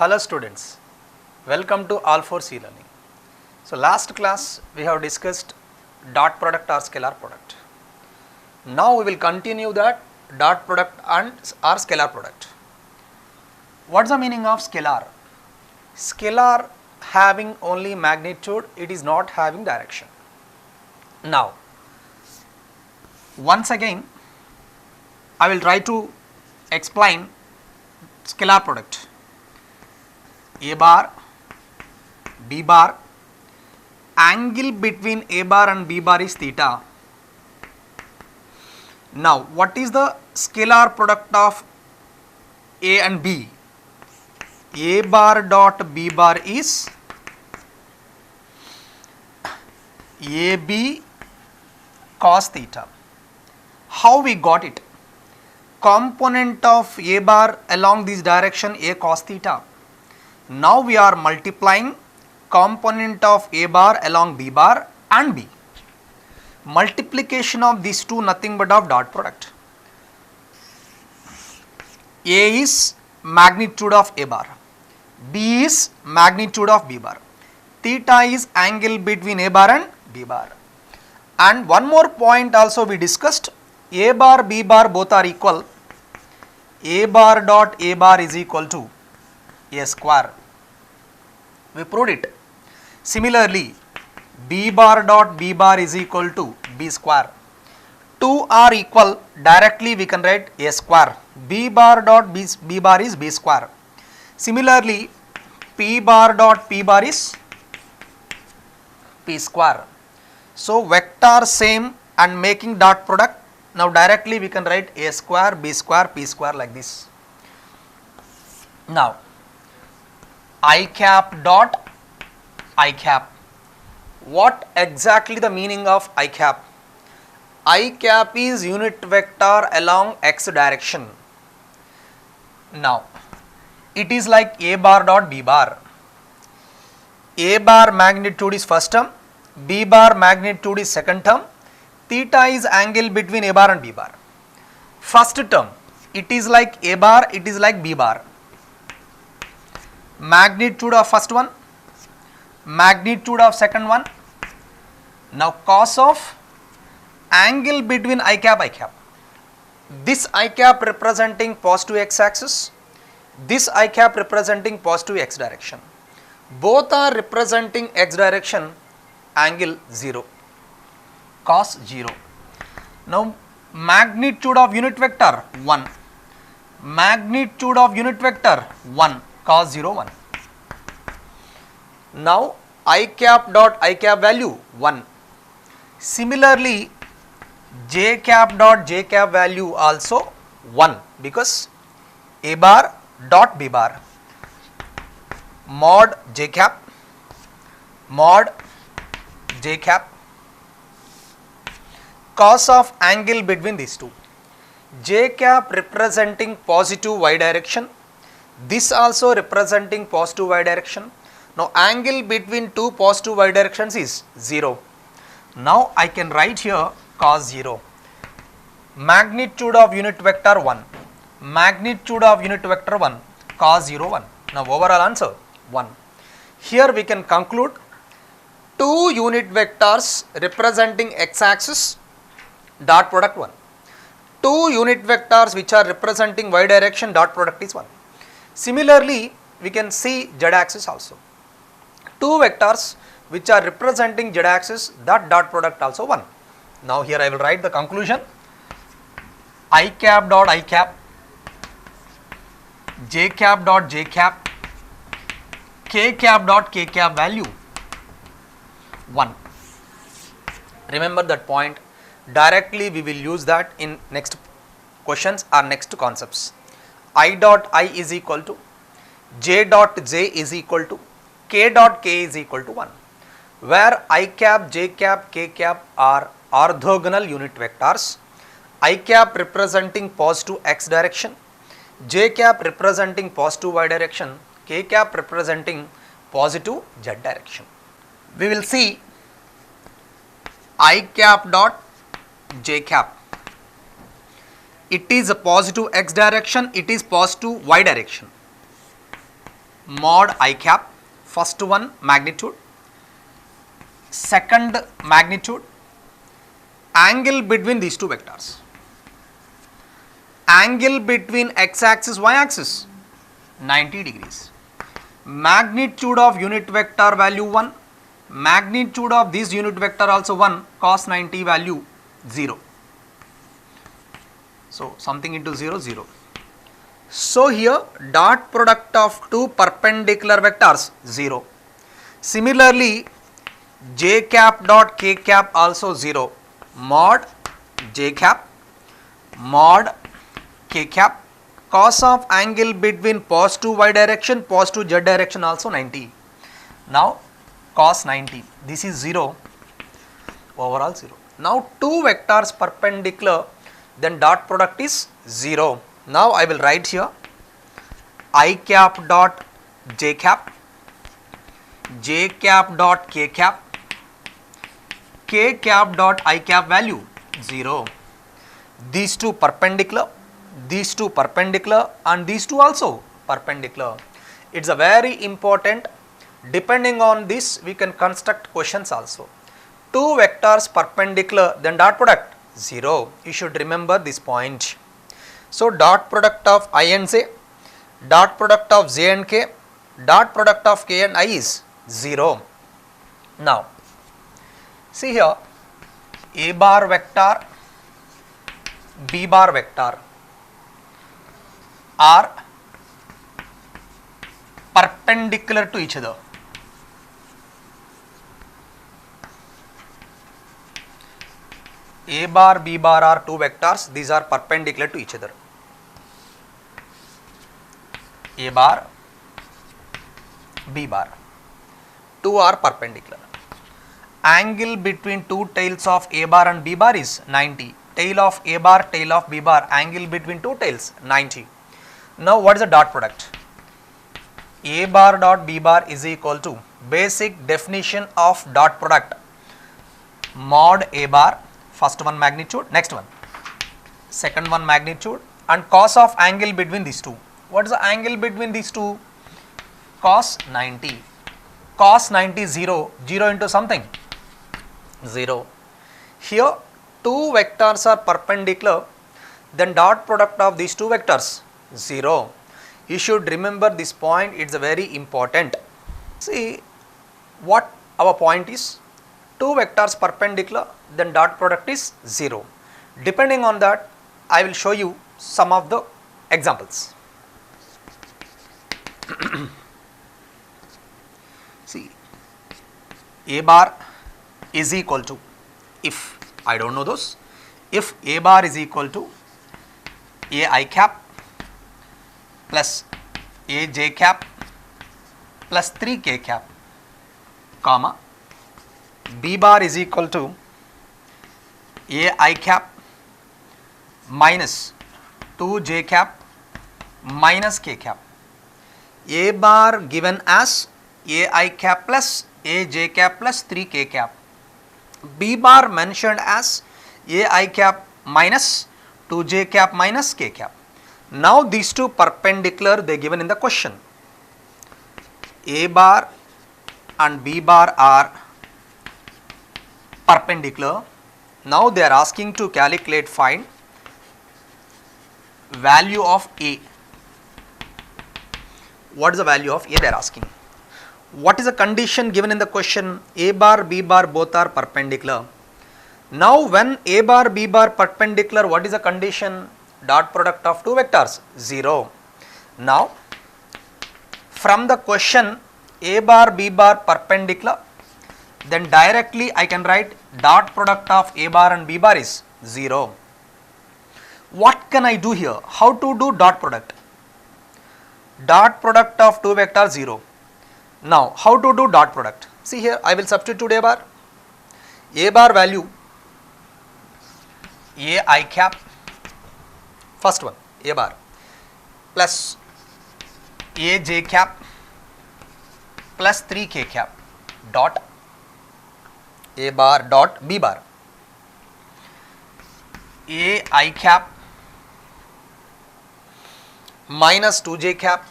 Hello students, welcome to All for C Learning. So last class we have discussed dot product or scalar product. Now we will continue that dot product and or scalar product. What is the meaning of scalar? Scalar having only magnitude, it is not having direction. Now once again I will try to explain scalar product. A bar, B bar, angle between A bar and B bar is theta. Now what is the scalar product of A and B? A bar dot B bar is AB cos theta. How we got it? Component of A bar along this direction A cos theta. Now we are multiplying component of A bar along B bar and B. Multiplication of these two nothing but of dot product. A is magnitude of A bar, B is magnitude of B bar. Theta is angle between A bar and B bar. And one more point also we discussed, A bar B bar both are equal. A bar dot A bar is equal to A square. We proved it. Similarly, B bar dot B bar is equal to B square. Two are equal, directly we can write A square. B bar dot B bar is B square. Similarly, P bar dot P bar is P square. So vector same and making dot product. Now directly we can write A square, B square, P square like this. Now I cap dot I cap. What exactly the meaning of I cap? I cap is unit vector along x direction. Now it is like A bar dot B bar. A bar magnitude is first term, B bar magnitude is second term, theta is angle between A bar and B bar. First term, it is like A bar, it is like B bar. Magnitude of first one, magnitude of second one. Now cos of angle between I cap, I cap. This I cap representing positive x axis, this I cap representing positive x direction. Both are representing x direction, angle 0, cos 0. Now magnitude of unit vector 1, magnitude of unit vector 1, cos 0 1. Now I cap dot I cap value 1. Similarly, J cap dot J cap value also 1 because A bar dot B bar, mod J cap, mod J cap, cos of angle between these two. J cap representing positive y direction, this also representing positive y direction. Now angle between two positive y directions is 0. Now I can write here cos 0. Magnitude of unit vector 1, magnitude of unit vector 1, cos 0 1. Now overall answer 1. Here we can conclude two unit vectors representing x axis, dot product 1. Two unit vectors which are representing y direction, dot product is 1. Similarly, we can see z axis also. Two vectors which are representing z axis, that dot product also 1. Now here I will write the conclusion. I cap dot I cap, J cap dot J cap, K cap dot K cap value 1. Remember that point. Directly we will use that in next questions or next concepts. I dot I is equal to J dot J is equal to K dot K is equal to 1, where I cap, J cap, K cap are orthogonal unit vectors. I cap representing positive x direction, J cap representing positive y direction, K cap representing positive z direction. We will see I cap dot J cap. It is a positive x direction, it is positive y direction. mod I cap, first one magnitude, second magnitude, angle between these two vectors, angle between x axis y axis 90 degrees, magnitude of unit vector value 1, magnitude of this unit vector also 1, cos 90 value 0. So something into 0, 0. So here dot product of two perpendicular vectors 0. Similarly j cap dot k cap also 0, mod j cap, mod k cap, cos of angle between positive y direction, positive z direction also 90. Now cos 90, this is 0, overall 0. Now two vectors perpendicular, then dot product is 0. Now I will write here I cap dot j cap, j cap dot k cap, k cap dot I cap value 0. These two perpendicular, these two perpendicular, and these two also perpendicular. It's a very important. Depending on this we can construct questions also. Two vectors perpendicular, then dot product 0. You should remember this point. So dot product of I and j, dot product of j and k, dot product of k and I is 0. Now see here, a bar vector, b bar vector are perpendicular to each other. A bar, b bar are two vectors, these are perpendicular to each other. A bar, b bar, two are perpendicular. Angle between two tails of a bar and b bar is 90. Tail of a bar, tail of b bar, angle between two tails 90. Now what is the dot product? A bar dot b bar is equal to basic definition of dot product, mod a bar, first one magnitude, next one second one magnitude, and cos of angle between these two. What is the angle between these two? Cos 90. Cos 90 0, 0 into something 0. Here two vectors are perpendicular, then dot product of these two vectors 0. You should remember this point, it's a very important. See what our point is, two vectors perpendicular, then dot product is 0. Depending on that I will show you some of the examples. See, a bar is equal to, if I don't know those, if a bar is equal to a I cap plus a j cap plus 3 k cap, comma, b bar is equal to a I cap minus 2 j cap minus k cap. A bar given as a I cap plus a j cap plus 3 k cap. B bar mentioned as a I cap minus 2 j cap minus k cap. Now these two perpendicular, they given in the question. A bar and b bar are perpendicular. Now they are asking to calculate, find value of a. What is the value of a, they are asking. What is the condition given in the question? A bar, b bar both are perpendicular. Now when a bar, b bar perpendicular, what is the condition? Dot product of two vectors 0. Now from the question a bar, b bar perpendicular, then directly I can write dot product of a bar and b bar is 0. What can I do here? How to do dot product? Dot product of two vectors 0. Now how to do dot product? See here, I will substitute a bar value a I cap, first one a bar plus a j cap plus 3 k cap dot a bar dot b bar, a I cap minus 2 j cap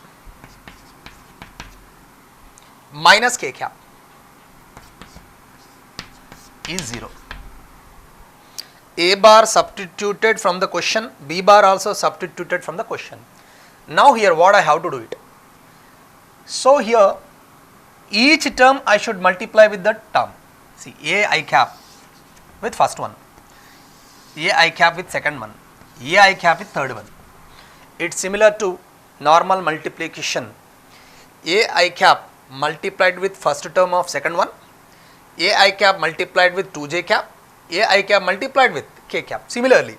minus k cap is 0. A bar substituted from the question, B bar also substituted from the question. Now here what I have to do it? So here each term I should multiply with the term. See, A I cap with first one, A I cap with second one, A I cap with third one. It's similar to normal multiplication. A I cap multiplied with first term of second one, A I cap multiplied with 2j cap, A I cap multiplied with k cap. Similarly,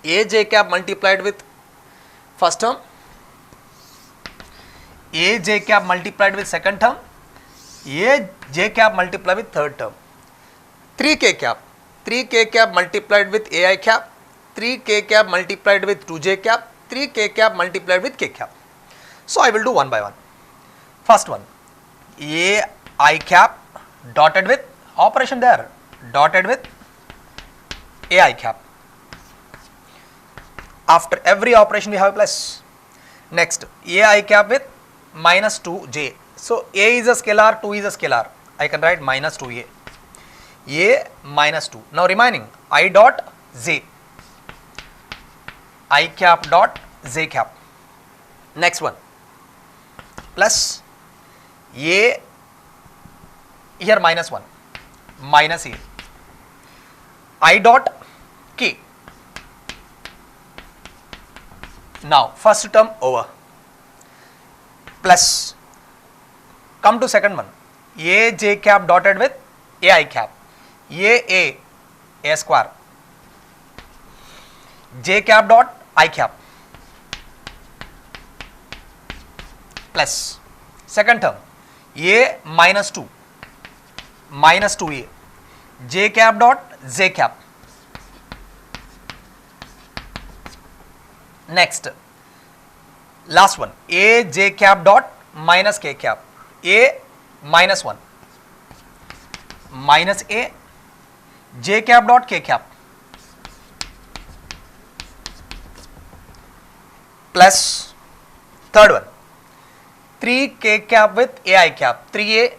A j cap multiplied with first term, A j cap multiplied with second term, A j cap multiplied with third term. 3k cap multiplied with A I cap, 3k cap multiplied with 2j cap, 3k cap multiplied with k cap. So I will do one by one. First one, A I cap dotted with operation there, dotted with A I cap. After every operation we have a plus. Next, A I cap with minus 2j. So A is a scalar, 2 is a scalar. I can write minus 2a. A minus 2. Now remaining I dot j. I cap dot j cap. Next one, plus A, here minus 1, minus A. I dot k. Now first term over, plus come to second one, A j cap dotted with A I cap, A square, j cap dot I cap, plus second term A minus 2, minus 2a, j cap dot j cap. Next, last one, A j cap dot minus k cap, A minus 1, minus A, j cap dot k cap, plus third one, 3k cap with ai cap, 3a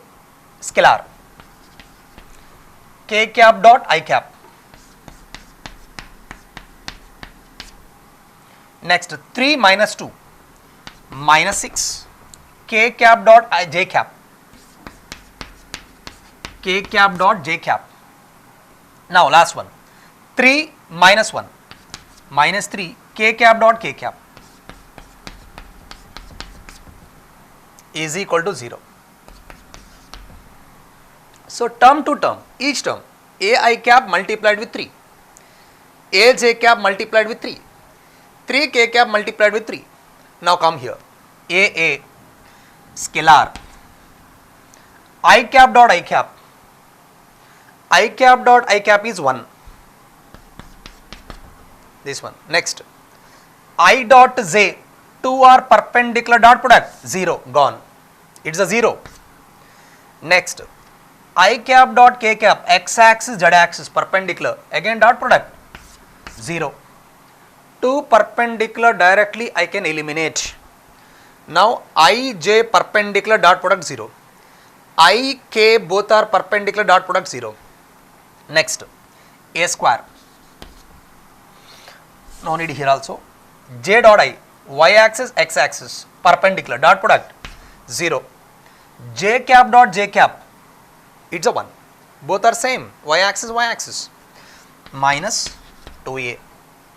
scalar, k cap dot I cap. Next, 3 minus 2, minus 6, k cap dot j cap, k cap dot j cap. Now last one, 3 minus 1, minus 3, k cap dot k cap is equal to 0. So term to term, each term, ai cap multiplied with 3, aj cap multiplied with 3, 3k cap multiplied with 3. Now come here, a scalar, I cap dot I cap, I cap dot I cap is 1, this one. Next, I dot j, 2 are perpendicular dot product, 0, gone, it's a 0. Next, I cap dot k cap, x axis, z axis, perpendicular, again dot product, 0. 2 perpendicular directly I can eliminate. Now I j perpendicular dot product 0, I k both are perpendicular dot product 0. Next, a square, no need here also, j dot I, y axis, x axis, perpendicular dot product 0, j cap dot j cap, it's a 1, both are same, y axis, minus 2a,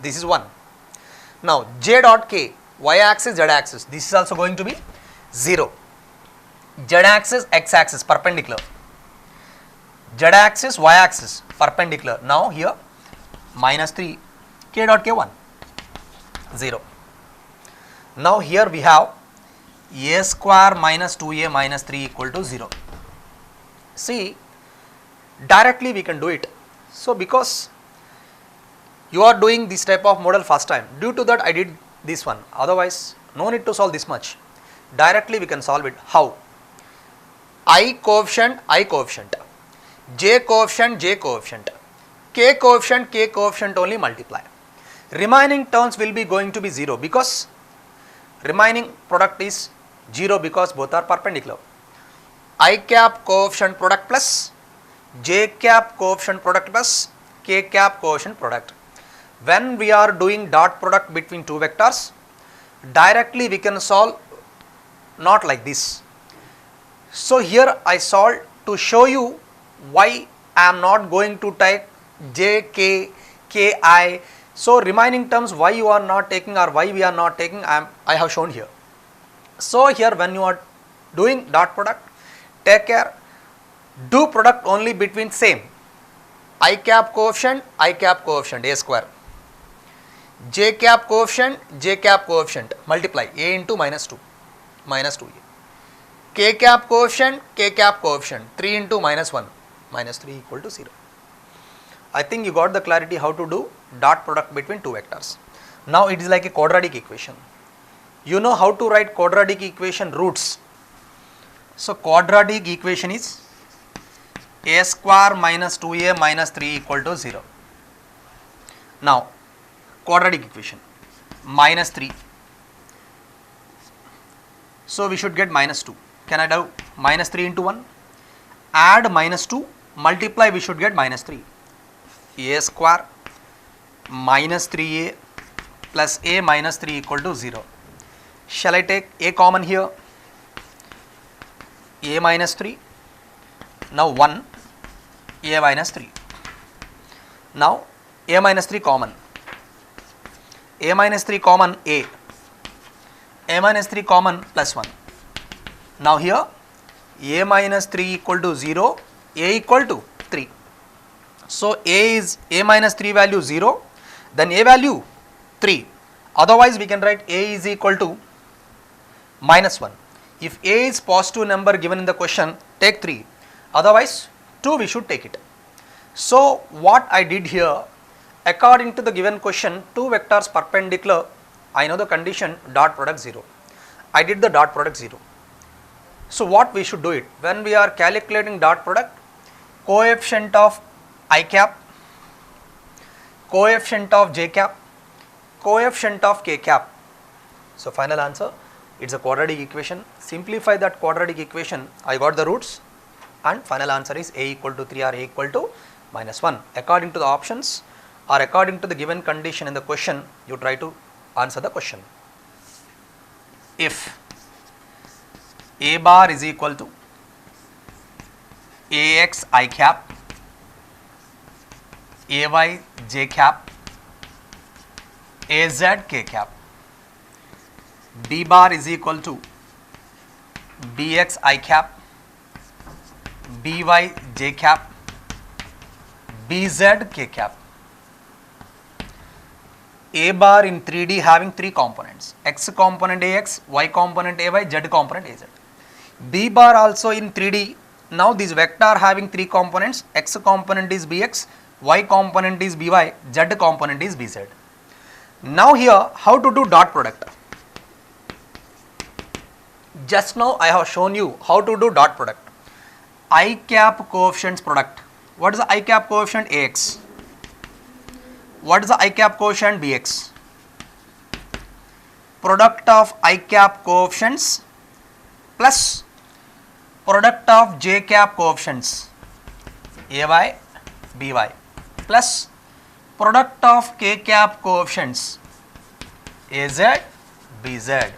this is 1. Now j dot k, y axis, z axis, this is also going to be 0, z axis, x axis, perpendicular, z axis, y axis, perpendicular. Now here minus 3, k dot k 1, 0. Now here we have a square minus 2a minus 3 equal to 0. See, directly we can do it. So because you are doing this type of model first time, due to that I did this one, otherwise no need to solve this much. Directly we can solve it. How? I coefficient, j coefficient, k coefficient only multiply. Remaining terms will be going to be 0 because remaining product is 0 because both are perpendicular. I cap coefficient product plus j cap coefficient product plus k cap coefficient product. When we are doing dot product between two vectors, directly we can solve not like this. So here I solved to show you why I am not going to take j, k, ki. So remaining terms why you are not taking or why we are not taking, I have shown here. So here when you are doing dot product, take care, do product only between same I cap coefficient, a square, j cap coefficient, multiply a into minus 2a, k cap coefficient, 3 into minus 1, minus 3 equal to 0. I think you got the clarity how to do dot product between two vectors. Now it is like a quadratic equation. You know how to write quadratic equation roots. So quadratic equation is a square minus 2a minus 3 equal to 0. Now quadratic equation minus 3. So we should get minus 2. Can I do minus 3 into 1? Add minus 2, multiply, we should get minus 3. A square minus 3a plus a minus 3 equal to 0. Shall I take a common here? A minus 3. Now 1, a minus 3. Now a minus 3 common. A minus 3 common a minus 3 common plus 1. Now here a minus 3 equal to 0, a equal to 3. So a minus 3 value 0, then a value 3. Otherwise we can write a is equal to minus 1. If a is positive number given in the question, take 3. Otherwise 2 we should take it. So what I did here, according to the given question, two vectors perpendicular, I know the condition dot product 0. I did the dot product 0. So what we should do it? When we are calculating dot product, coefficient of I cap, coefficient of j cap, coefficient of k cap. So final answer, it's a quadratic equation. Simplify that quadratic equation, I got the roots, and final answer is a equal to 3 or a equal to minus 1. According to the options or according to the given condition in the question, you try to answer the question. If a bar is equal to ax I cap, ay j cap, az k cap, b bar is equal to bx I cap, by j cap, bz k cap. A bar in 3D having three components, x component ax, y component ay, z component az. B bar also in 3D. Now this vector having three components, x component is bx, y component is by, z component is bz. Now here how to do dot product? Just now I have shown you how to do dot product. I cap coefficients product. What is the I cap coefficient? Ax. What is the I cap coefficient? Bx. Product of I cap coefficients plus product of j cap coefficients ay, by plus product of k cap coefficients az, bz.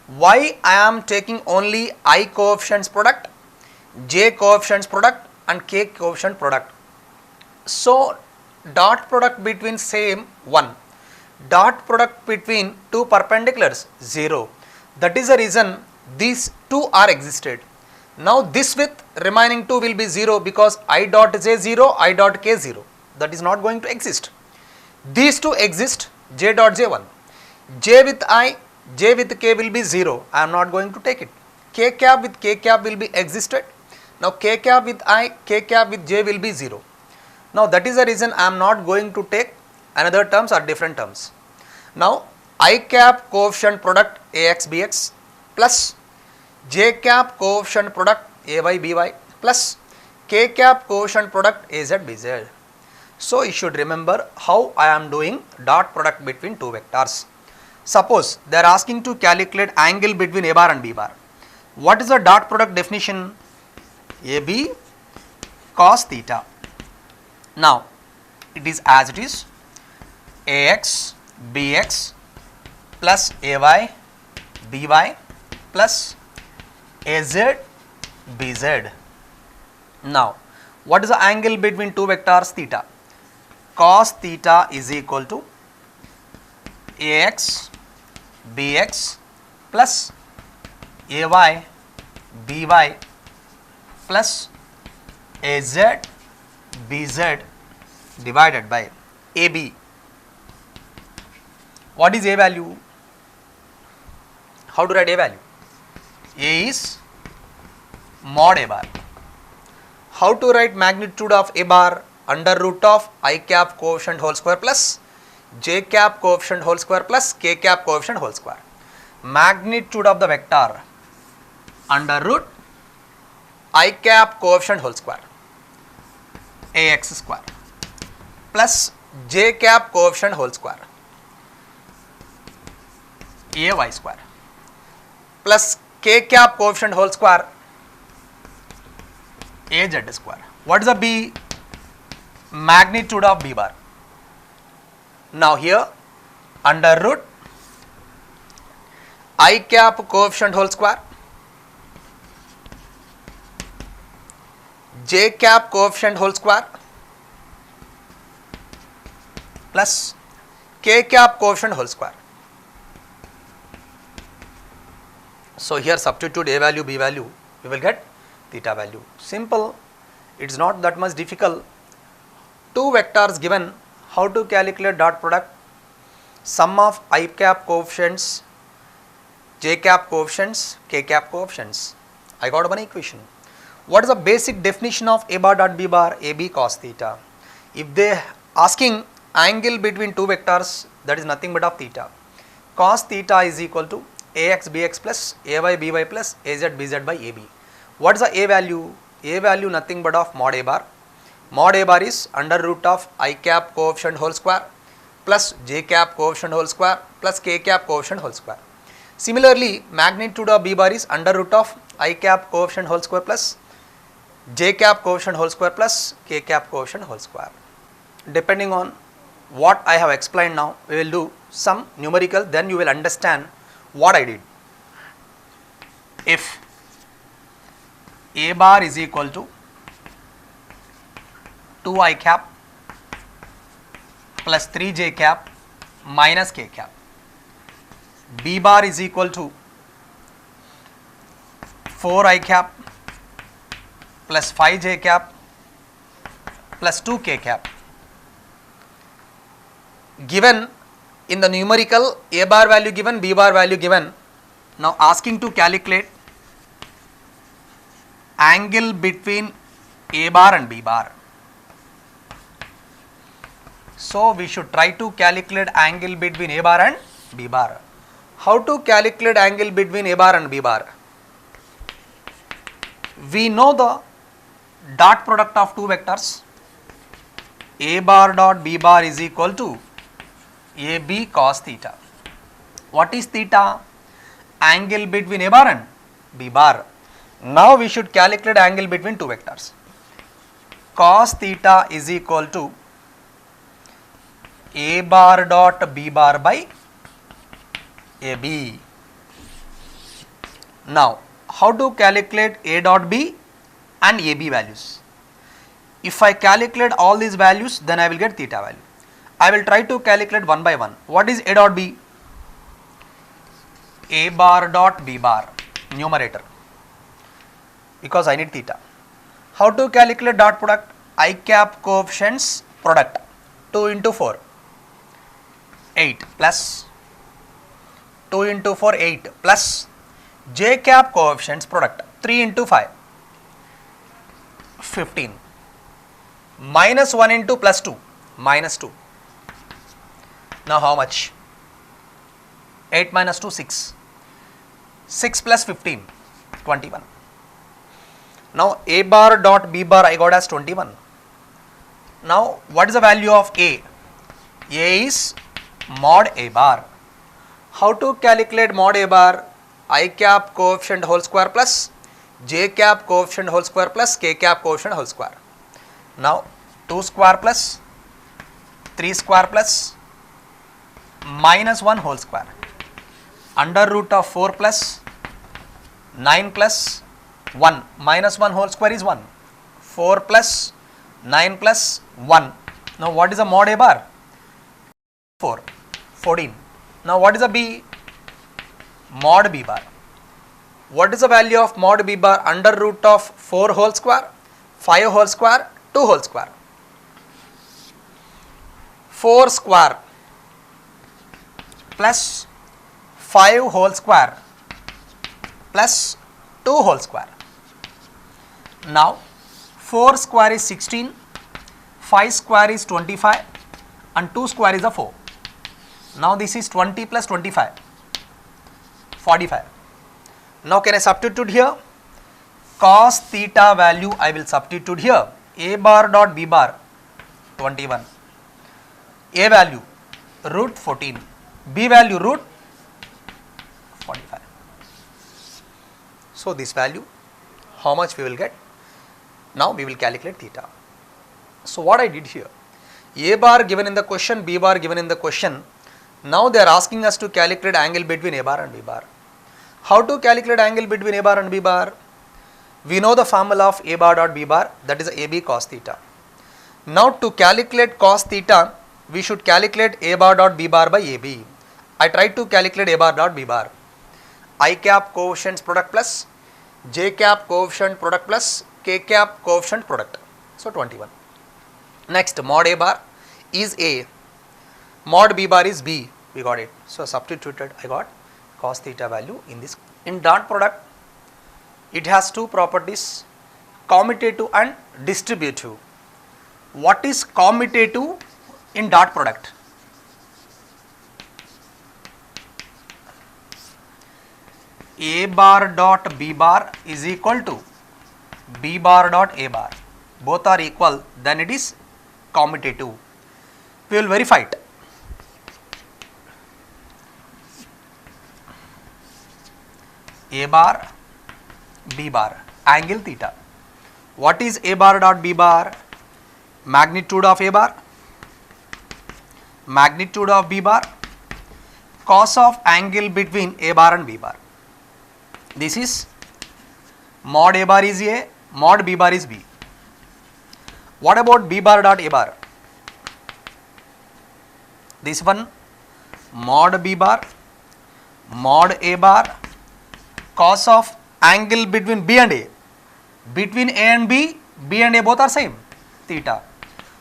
Why I am taking only I coefficients product, j coefficients product and k coefficient product? So dot product between same 1, dot product between two perpendiculars 0. That is the reason these two are existed. Now this with remaining 2 will be 0 because I dot j 0, I dot k 0. That is not going to exist. These two exist, j dot j 1. J with I, j with k will be 0. I am not going to take it. K cap with k cap will be existed. Now k cap with I, k cap with j will be 0. Now that is the reason I am not going to take another terms or different terms. Now I cap coefficient product ax bx plus j cap coefficient product ay by plus k cap coefficient product az bz. So you should remember how I am doing dot product between two vectors. Suppose they are asking to calculate angle between a bar and b bar. What is the dot product definition? AB cos theta. Now it is as it is, AX BX plus AY BY plus AZ BZ. Now what is the angle between two vectors theta? Cos theta is equal to AX BX plus AY BY plus AZ BZ divided by AB. What is A value? How to write A value? A is mod A bar. How to write magnitude of A bar? Under root of I cap coefficient whole square plus j cap coefficient whole square plus k cap coefficient whole square. Magnitude of the vector under root I cap coefficient whole square ax square plus j cap coefficient whole square ay square plus k cap coefficient whole square az square. What is the b? Magnitude of b bar. Now here under root I cap coefficient whole square j cap coefficient whole square plus k cap coefficient whole square. So here substitute a value, b value, we will get theta value. Simple, it is not that much difficult. Two vectors given, how to calculate dot product, sum of I cap coefficients, j cap coefficients, k cap coefficients. I got one equation. What is the basic definition of a bar dot b bar? AB cos theta. If they asking angle between two vectors, that is nothing but of theta. Cos theta is equal to ax bx plus ay by plus az bz by ab. What is the a value? A value nothing but of mod a bar. Mod a bar is under root of I cap coefficient whole square plus j cap coefficient whole square plus k cap coefficient whole square. Similarly, magnitude of b bar is under root of I cap coefficient whole square plus j cap coefficient whole square plus k cap coefficient whole square. Depending on what I have explained now, we will do some numerical, then you will understand what I did. If a bar is equal to 2 I cap plus 3 j cap minus k cap, b bar is equal to 4 I cap plus 5 j cap plus 2 k cap. Given in the numerical, a bar value given, b bar value given. Now asking to calculate angle between a bar and b bar. So we should try to calculate angle between a bar and b bar. How to calculate angle between a bar and b bar? We know the dot product of two vectors. A bar dot b bar is equal to AB cos theta. What is theta? Angle between a bar and b bar. Now we should calculate angle between two vectors. Cos theta is equal to a bar dot b bar by AB. Now how to calculate a dot b and AB values? If I calculate all these values, then I will get theta value. I will try to calculate one by one. What is a dot b? A bar dot b bar, numerator, because I need theta. How to calculate dot product? I cap coefficients product, 2 into 4, 8 plus 2 into 4, 8 plus j cap coefficients product, 3 into 5, 15 minus 1 into plus 2, minus 2. Now how much? 8 minus 2, 6. 6 plus 15, 21. Now a bar dot b bar I got as 21. Now what is the value of a? A is mod a bar. How to calculate mod a bar? I cap coefficient whole square plus j cap coefficient whole square plus k cap coefficient whole square. Now 2 square plus 3 square plus minus 1 whole square under root of 4 plus 9 plus 1 minus 1 whole square is 1. 4 plus 9 plus 1. Now what is the mod a bar? 4. 14. Now what is the b? Mod b bar. What is the value of mod b bar under root of 4 whole square, 5 whole square, 2 whole square? 4 square plus 5 whole square plus 2 whole square. Now 4 square is 16, 5 square is 25 and 2 square is a 4. Now this is 20 plus 25, 45. Now can I substitute here? Cos theta value I will substitute here. A bar dot b bar 21. A value root 14. B value root 45. So this value, how much we will get? Now we will calculate theta. So what I did here, A bar given in the question, B bar given in the question. Now they are asking us to calculate angle between A bar and B bar. How to calculate angle between A bar and B bar? We know the formula of A bar dot B bar, that is AB cos theta. Now to calculate cos theta, we should calculate A bar dot B bar by AB. I tried to calculate A bar dot B bar. I cap coefficients product plus J cap coefficient product plus K cap coefficient product. So 21. Next, mod A bar is A, mod B bar is B. We got it. So substituted, I got cos theta value in this. In dot product, it has two properties, commutative and distributive. What is commutative in dot product? A bar dot B bar is equal to B bar dot A bar. Both are equal, then it is commutative. We will verify it. A bar, B bar, angle theta. What is A bar dot B bar? Magnitude of A bar, magnitude of B bar, cos of angle between A bar and B bar. This is mod A bar is A, mod B bar is B. What about B bar dot A bar? This one, mod B bar, mod A bar, cos of angle between B and A. Between A and B, B and A both are same, theta.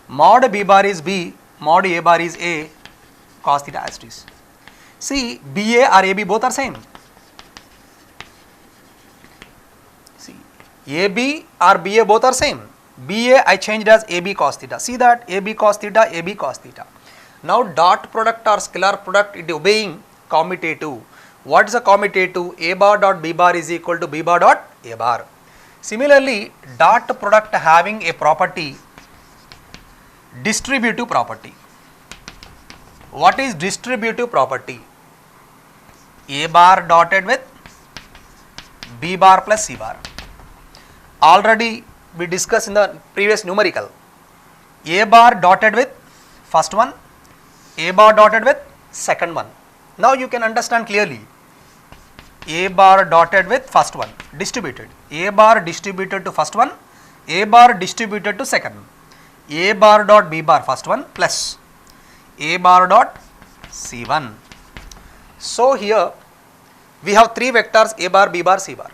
Mod B bar is B, mod A bar is A, cos theta as it is. See, BA or AB both are same. See, AB or BA both are same. BA I changed as AB cos theta. See that AB cos theta, AB cos theta. Now dot product or scalar product, it is obeying commutative. What is a commutative? A bar dot B bar is equal to B bar dot A bar. Similarly, dot product having a property, distributive property. What is distributive property? A bar dotted with B bar plus C bar. Already we discussed in the previous numerical. A bar dotted with first one, A bar dotted with second one. Now you can understand clearly. A bar dotted with first one, distributed. A bar distributed to first one, A bar distributed to second. A bar dot B bar first one plus A bar dot C1. So here we have three vectors A bar, B bar, C bar.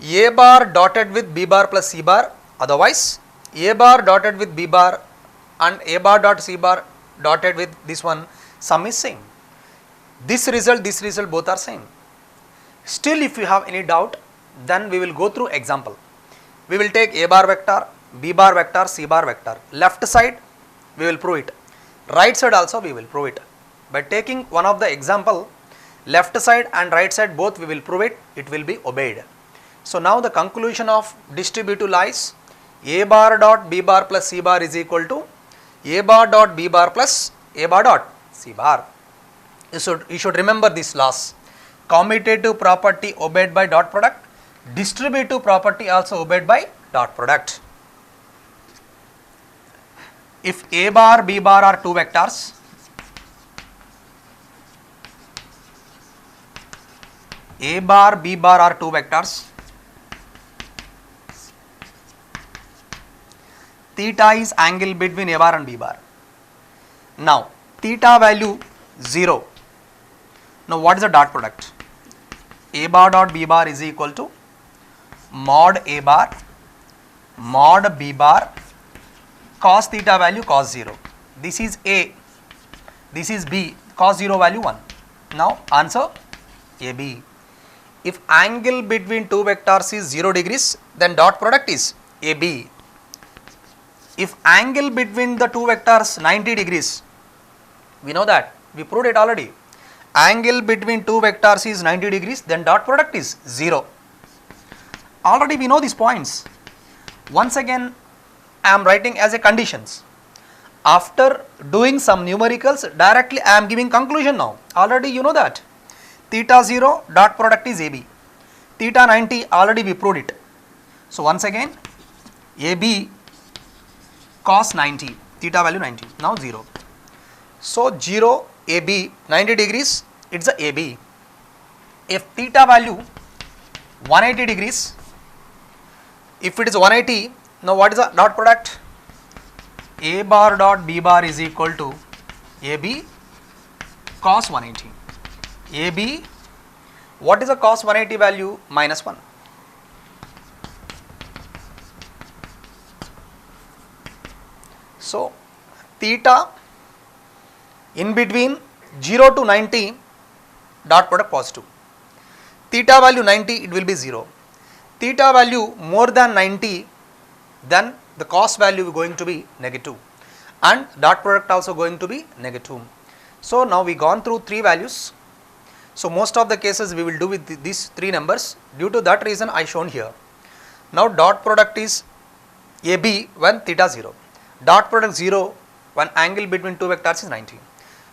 A bar dotted with B bar plus C bar, otherwise A bar dotted with B bar and A bar dot C bar dotted with this one, sum is same. This result both are same. Still if you have any doubt, then we will go through example. We will take A bar vector, B bar vector, C bar vector. Left side we will prove it. Right side also we will prove it. By taking one of the example, left side and right side both we will prove it, it will be obeyed. So now the conclusion of distributive lies A bar dot B bar plus C bar is equal to A bar dot B bar plus A bar dot C bar. You should remember this laws. Commutative property obeyed by dot product, Distributive property also obeyed by dot product. If A bar, B bar are two vectors, A bar, B bar are two vectors, theta is angle between A bar and B bar. Now, theta value 0. Now, what is the dot product? A bar dot B bar is equal to mod A bar mod B bar cos theta value cos 0. This is A, this is B, cos 0 value 1. Now, answer AB. If angle between two vectors is 0 degrees, then dot product is AB. If angle between the two vectors 90 degrees, we know that, we proved it already. Angle between two vectors is 90 degrees, then dot product is 0. Already we know these points. Once again, I am writing as a conditions. After doing some numericals, directly I am giving conclusion now. Already you know that. Theta 0, dot product is AB. Theta 90, already we proved it. So once again, AB cos 90, theta value 90, now 0. So 0, AB, 90 degrees, it's a AB. If theta value 180 degrees, if it is 180, now what is the dot product? A bar dot B bar is equal to AB cos 180. AB, what is the cos 180 value? Minus 1. So, theta in between 0 to 90, dot product positive. Theta value 90, it will be 0. Theta value more than 90, then the cos value is going to be negative and dot product also going to be negative. So, now we gone through three values. So, most of the cases we will do with these three numbers. Due to that reason I shown here. Now, dot product is AB when theta 0. Dot product 0 when angle between two vectors is 90.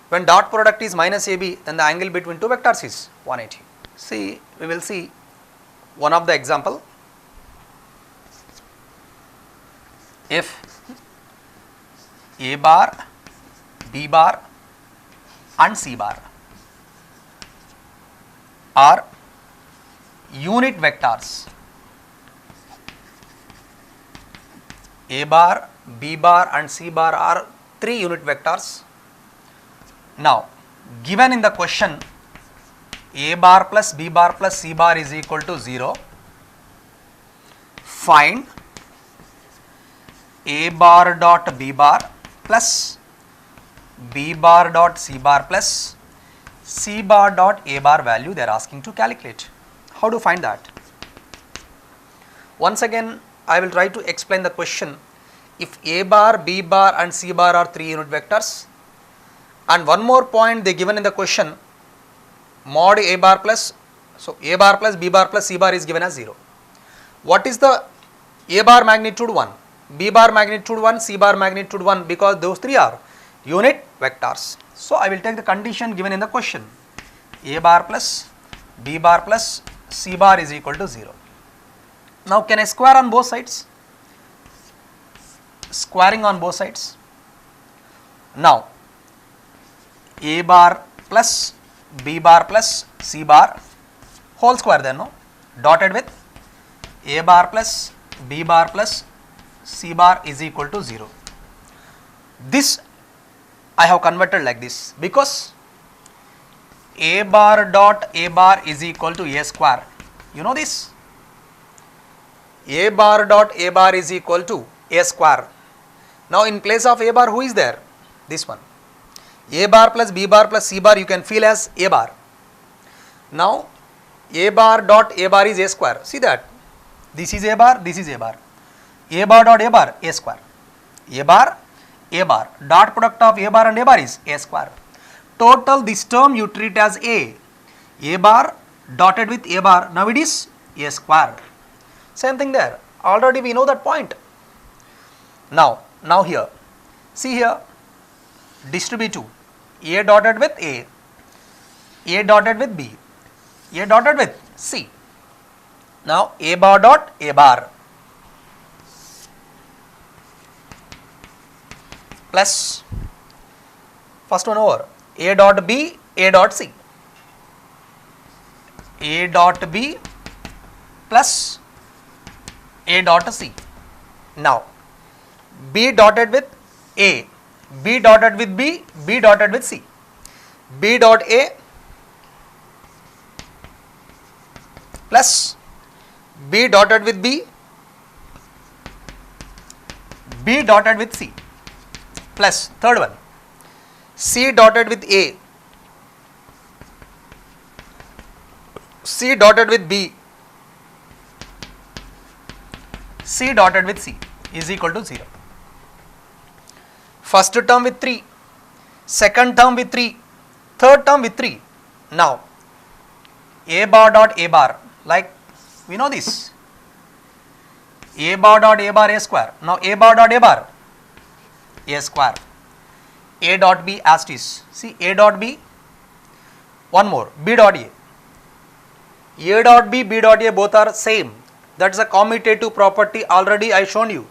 When dot product is minus AB, then the angle between two vectors is 180. See, we will see one of the example. If A bar, B bar and C bar are unit vectors, A bar, B bar and C bar are three unit vectors. Now, given in the question A bar plus B bar plus C bar is equal to 0, find A bar dot B bar plus B bar dot C bar plus C bar dot A bar value they are asking to calculate. How to find that? Once again, I will try to explain the question. If A bar, B bar and C bar are three unit vectors, and one more point they given in the question, mod A bar plus, so A bar plus B bar plus C bar is given as 0. What is the A bar magnitude 1, B bar magnitude 1, C bar magnitude 1, because those three are unit vectors. So, I will take the condition given in the question, A bar plus B bar plus C bar is equal to 0. Now, can I square on both sides? Squaring on both sides. Now, A bar plus B bar plus C bar whole square then, no, dotted with A bar plus B bar plus C bar is equal to 0. This I have converted like this because A bar dot A bar is equal to A square. You know this? A bar dot A bar is equal to A square. Now, in place of A bar, who is there? This one. A bar plus B bar plus C bar you can feel as A bar. Now, A bar dot A bar is A square. See that? This is A bar, this is A bar. A bar dot A bar, A square. A bar, dot product of A bar and A bar is A square. Total this term you treat as A bar dotted with A bar, now it is A square. Same thing there, already we know that point. Now here, see here, distributive, A dotted with A dotted with B, A dotted with C. Now A bar dot A bar plus first one over A dot B A dot C, A dot B plus A dot C. Now B dotted with A, B dotted with B, B dotted with C, B dot A plus B dotted with B, B dotted with C, plus third one C dotted with A, C dotted with B, C dotted with C is equal to 0. First term with 3, second term with 3, third term with 3. Now A bar dot A bar, like we know this, A bar dot A bar A square. Now A bar dot A bar A square, A dot B as it is. See A dot B, one more B dot A. A dot B, B dot A both are same. That is a commutative property already I shown you.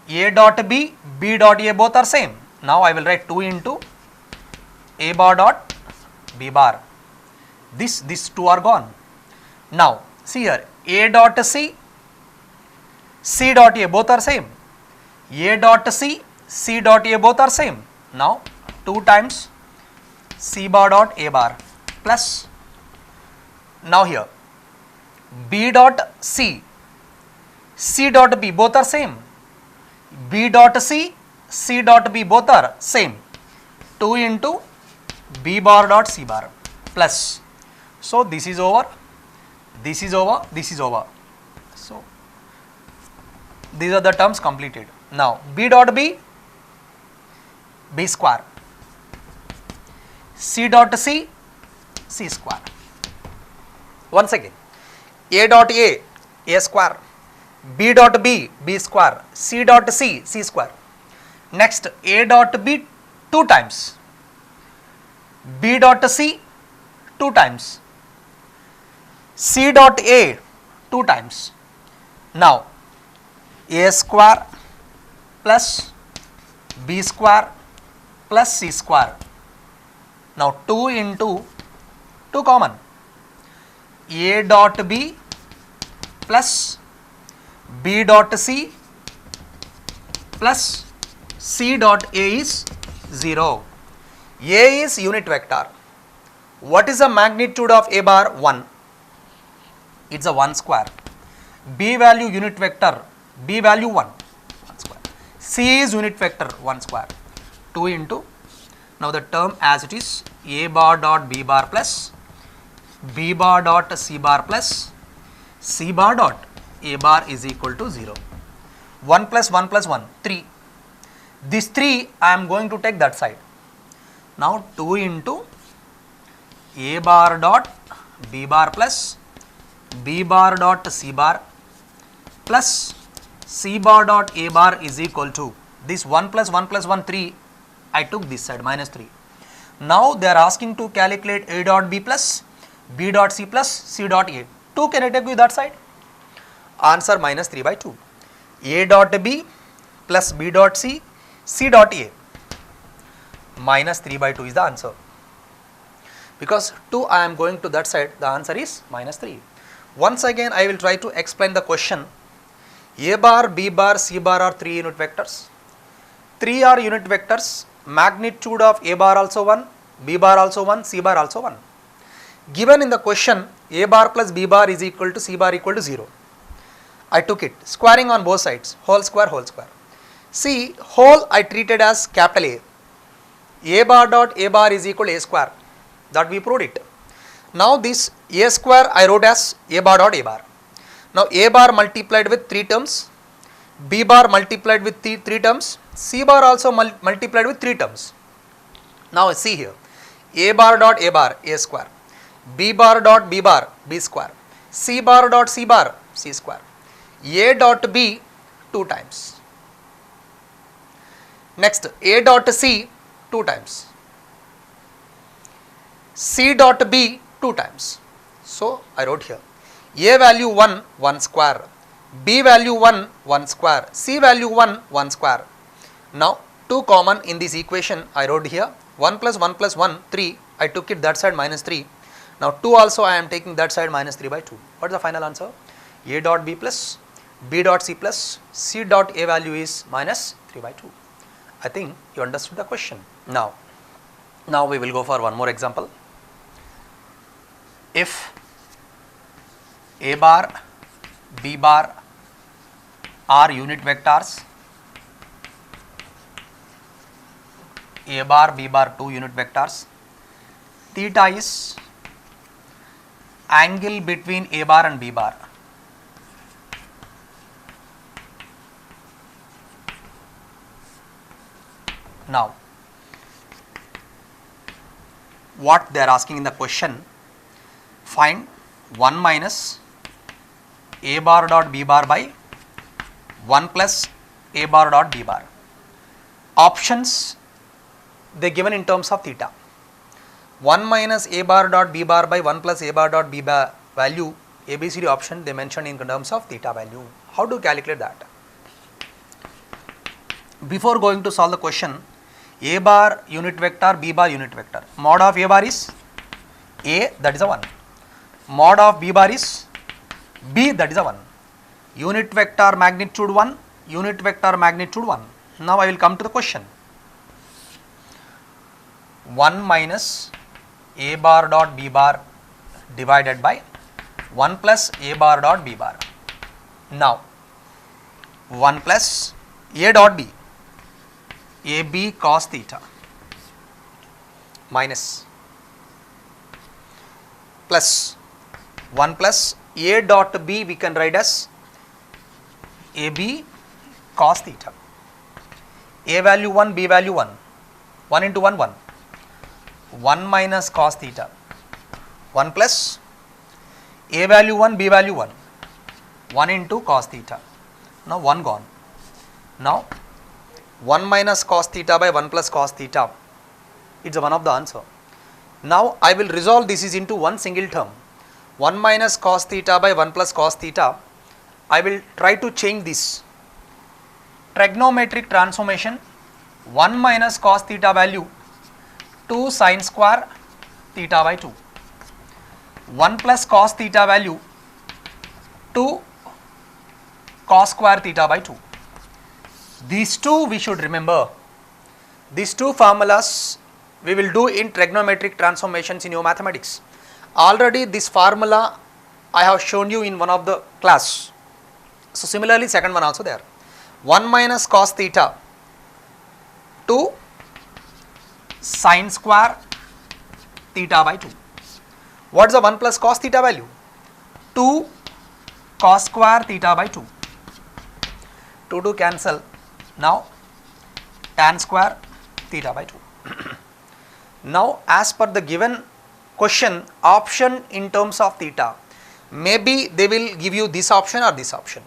A dot B, B dot A both are same. Now I will write 2 into A bar dot B bar. These two are gone. Now see here, A dot C, C dot A both are same. A dot C, C dot A both are same. Now 2 times C bar dot A bar plus, now here B dot C, C dot B both are same. B dot C, C dot B both are same. 2 into B bar dot C bar plus. So this is over, this is over, this is over. So these are the terms completed. Now B dot B, B square, C dot C, C square. Once again, A dot A, A square, B dot B, B square, C dot C, C square. Next A dot B 2 times, B dot C 2 times, C dot A 2 times. Now A square plus B square plus C square. Now 2 into 2 common, A dot B plus B dot C plus C dot A is 0. A is unit vector. What is the magnitude of A bar? 1. It is a 1 square. B value unit vector, B value 1 square. C is unit vector 1 square. 2 into, now the term as it is, A bar dot B bar plus B bar dot C bar plus C bar dot A bar is equal to 0. 1 plus 1 plus 1, 3. This 3 I am going to take that side. Now 2 into A bar dot B bar plus B bar dot C bar plus C bar dot A bar is equal to, this 1 plus 1 plus 1, 3, I took this side, minus 3. Now they are asking to calculate A dot B plus B dot C plus C dot A. 2 can I take with that side? Answer minus 3 by 2. A dot B plus B dot C, C dot A. Minus 3 by 2 is the answer. Because 2 I am going to that side, the answer is minus 3. Once again I will try to explain the question. A bar, B bar, C bar are 3 unit vectors. 3 are unit vectors. Magnitude of A bar also 1, B bar also 1, C bar also 1. Given in the question, A bar plus B bar is equal to C bar equal to 0. I took it, squaring on both sides, whole square, whole square. See, whole I treated as capital A. A bar dot A bar is equal to A square, that we proved it. Now this A square I wrote as A bar dot A bar. Now A bar multiplied with 3 terms, B bar multiplied with 3 terms, C bar also multiplied with 3 terms. Now see here, A bar dot A bar, A square, B bar dot B bar, B square, C bar dot C bar, C square, A dot B 2 times. Next A dot C 2 times, C dot B 2 times. So I wrote here A value 1, 1 square, B value 1, 1 square, C value 1, 1 square. Now 2 common in this equation I wrote here, 1 plus 1 plus 1, 3, I took it that side minus 3. Now 2 also I am taking that side minus 3 by 2. What is the final answer? A dot B plus B dot C plus C dot A value is minus 3 by 2. I think you understood the question. Now we will go for one more example. If A bar, B bar are unit vectors, A bar, B bar 2 unit vectors, theta is angle between A bar and B bar. Now, what they are asking in the question, find 1 minus A bar dot B bar by 1 plus A bar dot B bar. Options they given in terms of theta. 1 minus A bar dot B bar by 1 plus A bar dot B bar value, ABCD option they mentioned in terms of theta value. How to calculate that? Before going to solve the question, A bar unit vector, B bar unit vector. Mod of A bar is A, that is a 1. Mod of B bar is B, that is a 1. Unit vector magnitude 1, unit vector magnitude 1. Now I will come to the question. 1 minus A bar dot B bar divided by 1 plus A bar dot B bar. Now 1 plus A dot B, AB cos theta minus plus 1 plus A dot B we can write as AB cos theta. A value 1, B value 1, 1 into 1, 1. 1 minus cos theta, 1 plus A value 1, B value 1, 1 into cos theta. Now 1 gone. Now 1 minus cos theta by 1 plus cos theta, it's one of the answer. Now I will resolve this is into one single term. 1 minus cos theta by 1 plus cos theta, I will try to change this. Trigonometric transformation, 1 minus cos theta value 2 sin square theta by 2, 1 plus cos theta value 2 cos square theta by 2. These two we should remember. These two formulas we will do in trigonometric transformations in your mathematics. Already this formula I have shown you in one of the class. So similarly second one also there. 1 minus cos theta 2 sin square theta by 2. What is the 1 plus cos theta value? 2 cos square theta by 2. 2 cancel. Now tan square theta by 2. Now as per the given question, option in terms of theta, maybe they will give you this option or this option.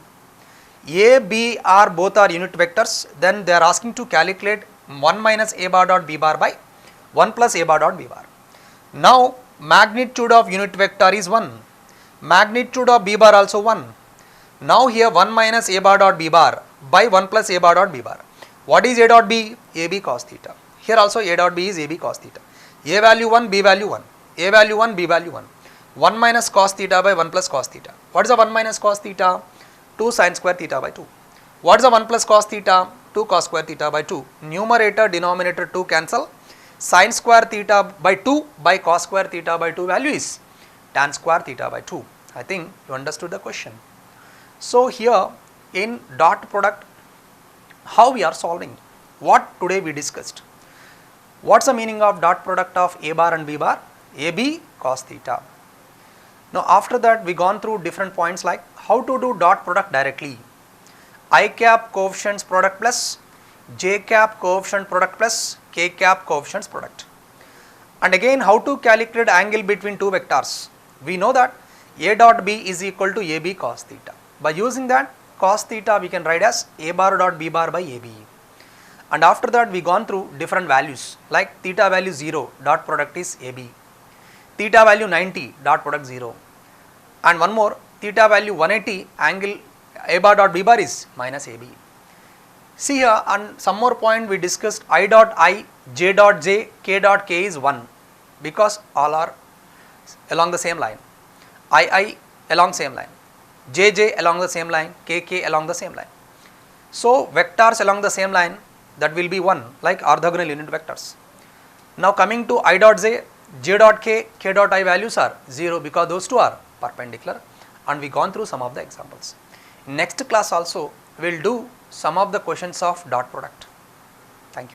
A, B are both are unit vectors, then they are asking to calculate 1 minus A bar dot B bar by 1 plus A bar dot B bar. Now magnitude of unit vector is 1, magnitude of B bar also 1. Now here 1 minus A bar dot B bar by 1 plus A bar dot B bar. What is A dot B? AB cos theta. Here also A dot B is AB cos theta. A value 1, B value 1, A value 1, B value 1. 1 minus cos theta by 1 plus cos theta. What is the 1 minus cos theta? 2 sin square theta by 2. What is the 1 plus cos theta? 2 cos square theta by 2. Numerator, denominator 2 cancel. Sin square theta by 2 by cos square theta by 2 value is tan square theta by 2. I think you understood the question. So here in dot product, how we are solving? What today we discussed? What's the meaning of dot product of A bar and B bar? AB cos theta. Now after that we gone through different points like how to do dot product directly. I cap coefficients product plus J cap coefficient product plus K cap coefficients product. And again how to calculate angle between two vectors. We know that A dot B is equal to AB cos theta. By using that cos theta we can write as A bar dot B bar by AB. And after that we gone through different values like theta value 0, dot product is AB. Theta value 90, dot product 0. And one more, theta value 180, angle A bar dot B bar is minus AB. See here, on some more point we discussed I dot I, J dot J, K dot K is 1 because all are along the same line. I along same line, J J along the same line, K K along the same line. So vectors along the same line, that will be 1 like orthogonal unit vectors. Now coming to I dot J, J dot K, K dot I values are 0 because those two are perpendicular, and we gone through some of the examples. Next class also we will do some of the questions of dot product.